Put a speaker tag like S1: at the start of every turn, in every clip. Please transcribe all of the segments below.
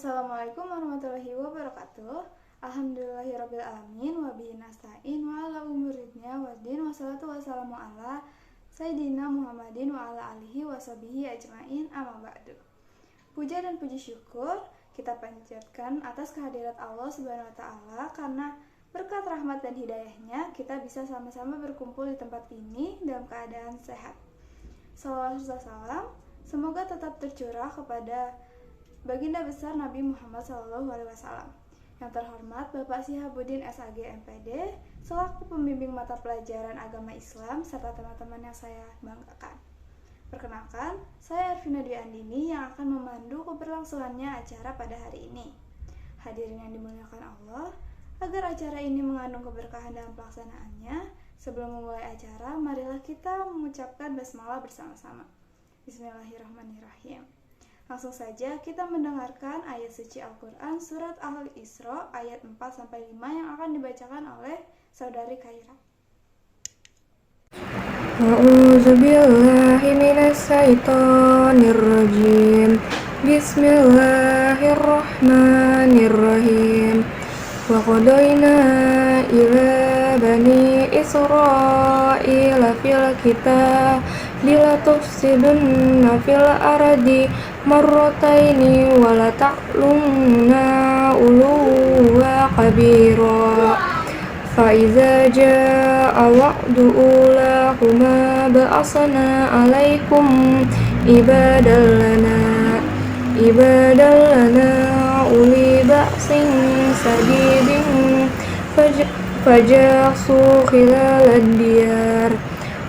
S1: Assalamualaikum warahmatullahi wabarakatuh. Alhamdulillahirrabbilalamin. Wabihi nasta'in wa ala umuridnya waddin. Wassalatu wassalamu ala Sayyidina Muhammadin wa ala alihi wa sahbihi ajma'in, amma ba'du. Puja dan puji syukur kita panjatkan atas kehadirat Allah Subhanahu wa Ta'ala, karena berkat rahmat dan hidayahnya kita bisa sama-sama berkumpul di tempat ini dalam keadaan sehat. Salawat serta salam semoga tetap tercurah kepada Baginda besar Nabi Muhammad SAW. Yang terhormat Bapak Syihabuddin SAG MPD selaku pembimbing mata pelajaran agama Islam serta teman-teman yang saya banggakan. Perkenalkan, saya Arvina Dwi Andini yang akan memandu keberlangsungannya acara pada hari ini. Hadirin yang dimuliakan Allah, agar acara ini mengandung keberkahan dalam pelaksanaannya, sebelum memulai acara, marilah kita mengucapkan basmalah bersama-sama. Bismillahirrahmanirrahim. Langsung saja kita mendengarkan ayat suci Al-Quran Surat Al-Isra ayat 4-5 yang akan dibacakan oleh Saudari Khaira.
S2: A'udzu billahi minasy syaithanir rajim. Bismillahirrahmanirrahim. Wa qadayna ila bani Israila fil kitab la tufsidunna fil ardi marrataini wa la ta'lunna uluwa kabira. Fa iza jaa wa'du ulahuma ba'asna 'alaikum ibadallana uli ba'sin sadidin fajasu khilalad diyar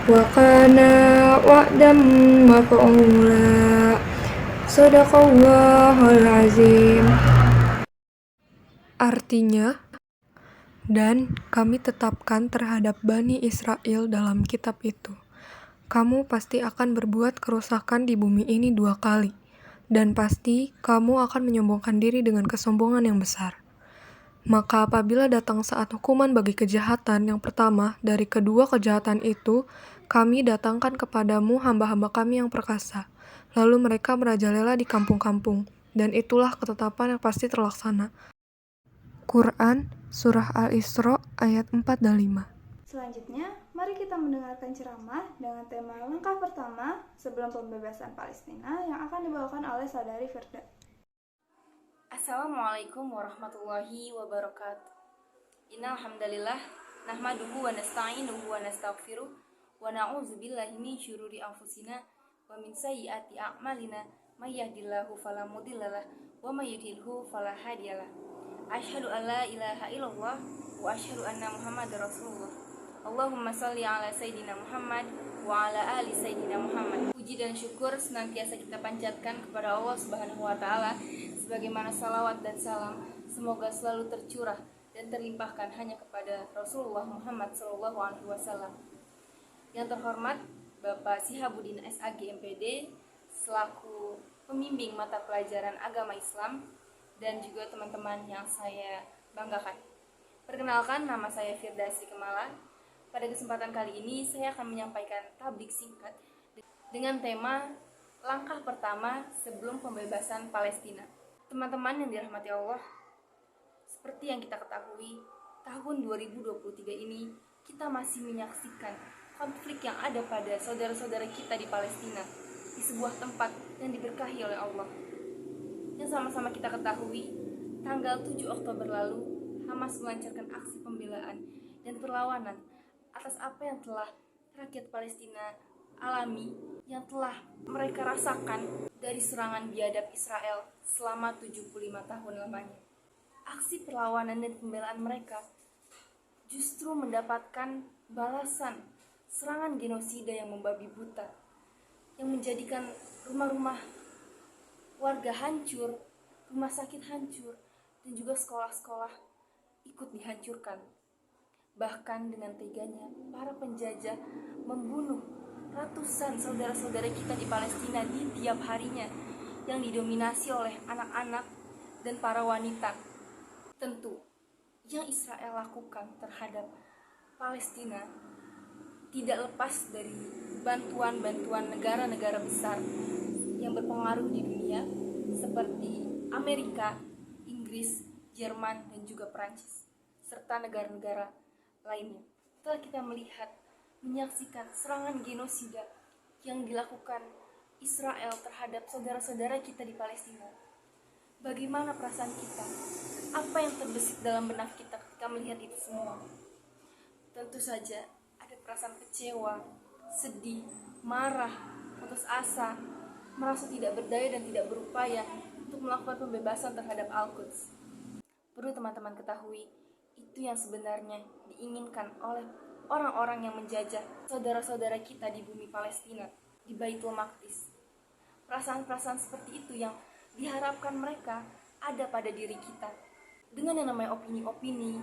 S2: wa kana wa'dan maf'ula. Shadaqallahul azim. Artinya, dan kami tetapkan terhadap Bani Israel dalam kitab itu, kamu pasti akan berbuat kerusakan di bumi ini 2 kali, dan pasti kamu akan menyombongkan diri dengan kesombongan yang besar. Maka apabila datang saat hukuman bagi kejahatan yang pertama dari kedua kejahatan itu, kami datangkan kepadamu hamba-hamba kami yang perkasa, lalu mereka merajalela di kampung-kampung, dan itulah ketetapan yang pasti terlaksana. Quran Surah Al-Isra ayat 4 dan 5.
S1: Selanjutnya, mari kita mendengarkan ceramah dengan tema langkah pertama sebelum pembebasan Palestina yang akan dibawakan oleh Saudari Firda.
S3: Assalamualaikum warahmatullahi wabarakatuh. Innal hamdalillah nahmaduhu wa nasta'inuhu wa nastaghfiruh wa na'udzu billahi min syururi anfusina wa min sayyiati a'malina may yahdihillahu fala mudhillalah wa may yudhlilhu fala hadiyalah. Asyhadu an la ilaha illallah wa asyhadu anna Muhammadar Rasulullah. Allahumma shalli ala Sayyidina Muhammad wa ala ali Sayyidina Muhammad. Puji dan syukur senantiasa kita panjatkan kepada Allah Subhanahu wa Ta'ala, sebagaimana salawat dan salam semoga selalu tercurah dan terlimpahkan hanya kepada Rasulullah Muhammad SAW. Yang terhormat Bapak Syihabuddin SAG MPD selaku pembimbing mata pelajaran agama Islam, dan juga teman-teman yang saya banggakan. Perkenalkan, nama saya Firdasi Kemala. Pada kesempatan kali ini saya akan menyampaikan tablik singkat dengan tema langkah pertama sebelum pembebasan Palestina. Teman-teman yang dirahmati Allah, seperti yang kita ketahui, tahun 2023 ini kita masih menyaksikan konflik yang ada pada saudara-saudara kita di Palestina, di sebuah tempat yang diberkahi oleh Allah. Yang sama-sama kita ketahui, tanggal 7 Oktober lalu, Hamas melancarkan aksi pembelaan dan perlawanan atas apa yang telah rakyat Palestina alami, yang telah mereka rasakan dari serangan biadab Israel selama 75 tahun lamanya. Aksi perlawanan dan pembelaan mereka justru mendapatkan balasan serangan genosida yang membabi buta, yang menjadikan rumah-rumah warga hancur, rumah sakit hancur, dan juga sekolah-sekolah ikut dihancurkan. Bahkan dengan teganya, para penjajah membunuh ratusan saudara-saudara kita di Palestina di tiap harinya, yang didominasi oleh anak-anak dan para wanita. Tentu, yang Israel lakukan terhadap Palestina tidak lepas dari bantuan-bantuan negara-negara besar yang berpengaruh di dunia seperti Amerika Inggris, Jerman, dan juga Perancis, serta negara-negara lainnya. Setelah kita melihat, menyaksikan serangan genosida yang dilakukan Israel terhadap saudara-saudara kita di Palestina, bagaimana perasaan kita? Apa yang terbesit dalam benak kita ketika melihat itu semua? Tentu saja ada perasaan kecewa, sedih, marah, putus asa, merasa tidak berdaya dan tidak berupaya untuk melakukan pembebasan terhadap Al-Quds. Perlu teman-teman ketahui, itu yang sebenarnya diinginkan oleh orang-orang yang menjajah saudara-saudara kita di bumi Palestina, di Baitul Maqdis. Perasaan-perasaan seperti itu yang diharapkan mereka ada pada diri kita. Dengan yang namanya opini-opini,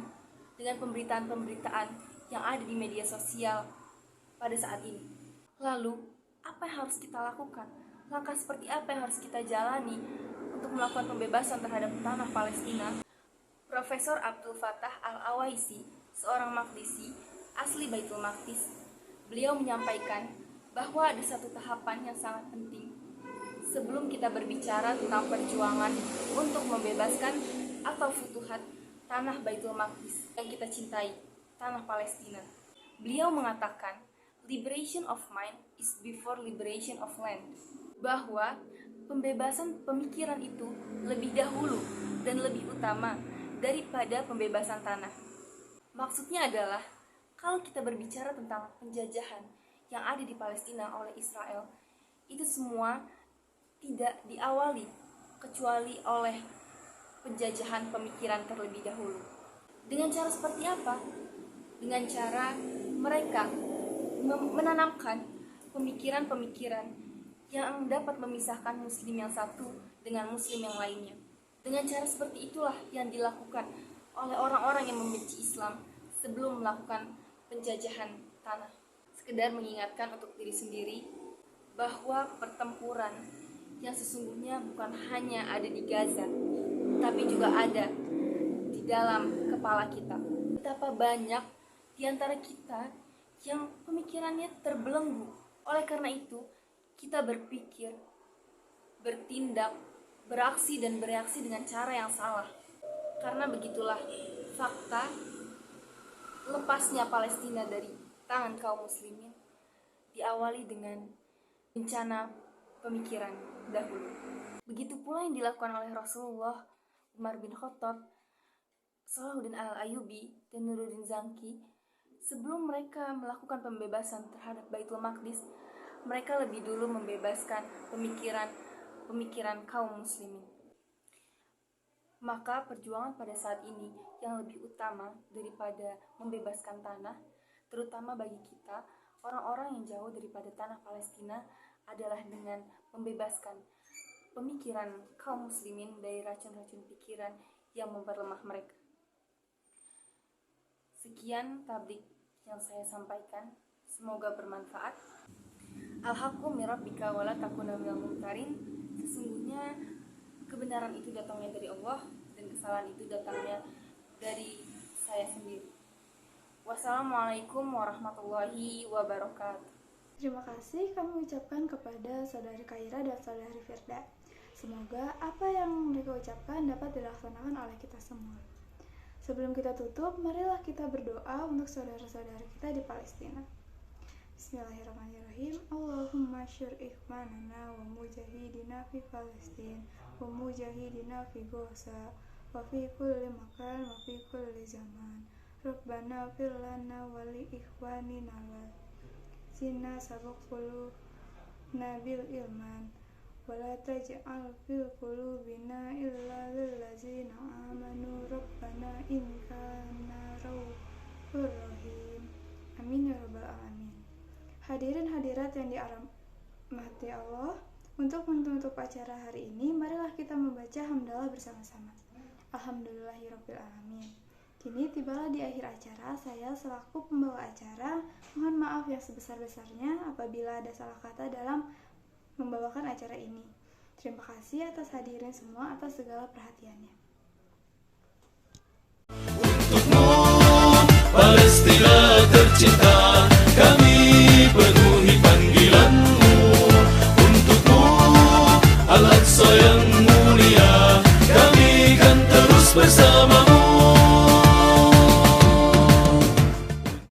S3: dengan pemberitaan-pemberitaan yang ada di media sosial pada saat ini. Lalu, apa yang harus kita lakukan? Langkah seperti apa yang harus kita jalani untuk melakukan pembebasan terhadap tanah Palestina? Profesor Abdul Fattah Al-Awaisi, seorang Maqdisi asli Baitul Maqdis, beliau menyampaikan bahwa ada satu tahapan yang sangat penting sebelum kita berbicara tentang perjuangan untuk membebaskan atau futuhat tanah Baitul Maqdis yang kita cintai, tanah Palestina. Beliau mengatakan, liberation of mind is before liberation of land, bahwa pembebasan pemikiran itu lebih dahulu dan lebih utama daripada pembebasan tanah. Maksudnya adalah, kalau kita berbicara tentang penjajahan yang ada di Palestina oleh Israel, itu semua tidak diawali kecuali oleh penjajahan pemikiran terlebih dahulu. Dengan cara seperti apa? Dengan cara mereka menanamkan pemikiran-pemikiran yang dapat memisahkan muslim yang satu dengan muslim yang lainnya. Dengan cara seperti itulah yang dilakukan oleh orang-orang yang membenci Islam sebelum melakukan penjajahan tanah. Sekedar mengingatkan untuk diri sendiri bahwa pertempuran yang sesungguhnya bukan hanya ada di Gaza, tapi juga ada di dalam kepala kita. Betapa banyak di antara kita yang pemikirannya terbelenggu. Oleh karena itu, kita berpikir, bertindak, beraksi dan bereaksi dengan cara yang salah. Karena begitulah fakta lepasnya Palestina dari tangan kaum muslimin diawali dengan bencana pemikiran dahulu. Begitu pula yang dilakukan oleh Rasulullah, Umar bin Khattab, Salahuddin Al-Ayyubi, dan Nuruddin Zanki. Sebelum mereka melakukan pembebasan terhadap Baitul Maqdis, mereka lebih dulu membebaskan pemikiran kaum muslimin. Maka perjuangan pada saat ini yang lebih utama daripada membebaskan tanah, terutama bagi kita, orang-orang yang jauh daripada tanah Palestina, adalah dengan membebaskan pemikiran kaum muslimin dari racun-racun pikiran yang memperlemah mereka. Sekian tablik yang saya sampaikan, semoga bermanfaat. Al-haqqu min rabbika wa la takuna minal mumtarin. Sesungguhnya kebenaran itu datangnya dari Allah dan kesalahan itu datangnya dari saya sendiri. Wassalamualaikum warahmatullahi wabarakatuh.
S1: Terima kasih kami ucapkan kepada Saudari Kaira dan Saudari Firda. Semoga apa yang mereka ucapkan dapat dilaksanakan oleh kita semua. Sebelum kita tutup, marilah kita berdoa untuk saudara-saudara kita di Palestina. Bismillahirrahmanirrahim. Allahumma syur ikhwanana wa mujahidina fi Palestin wa mujahidina fi Gaza wa fi kulli makan wa fi kulli zaman. Rabbana fir lana wa li ikhwanina allazina sabaquluna bil iman wa la taj'al fil qulubina illa lil ladzina amanu rabbana innaka ra'ufur rahim. Amin ya rabbal alamin. Hadirin hadirat yang dirahmati Allah, untuk menutup acara hari ini, marilah kita membaca hamdalah bersama-sama. Alhamdulillahirabbil alamin. Kini tibalah di akhir acara. Saya selaku pembawa acara mohon maaf yang sebesar-besarnya apabila ada salah kata dalam membawakan acara ini. Terima kasih atas hadirin semua atas segala perhatiannya.
S4: Untukmu Palestina tercinta, kami penuhi panggilanmu. Untukmu Al-Aqsa yang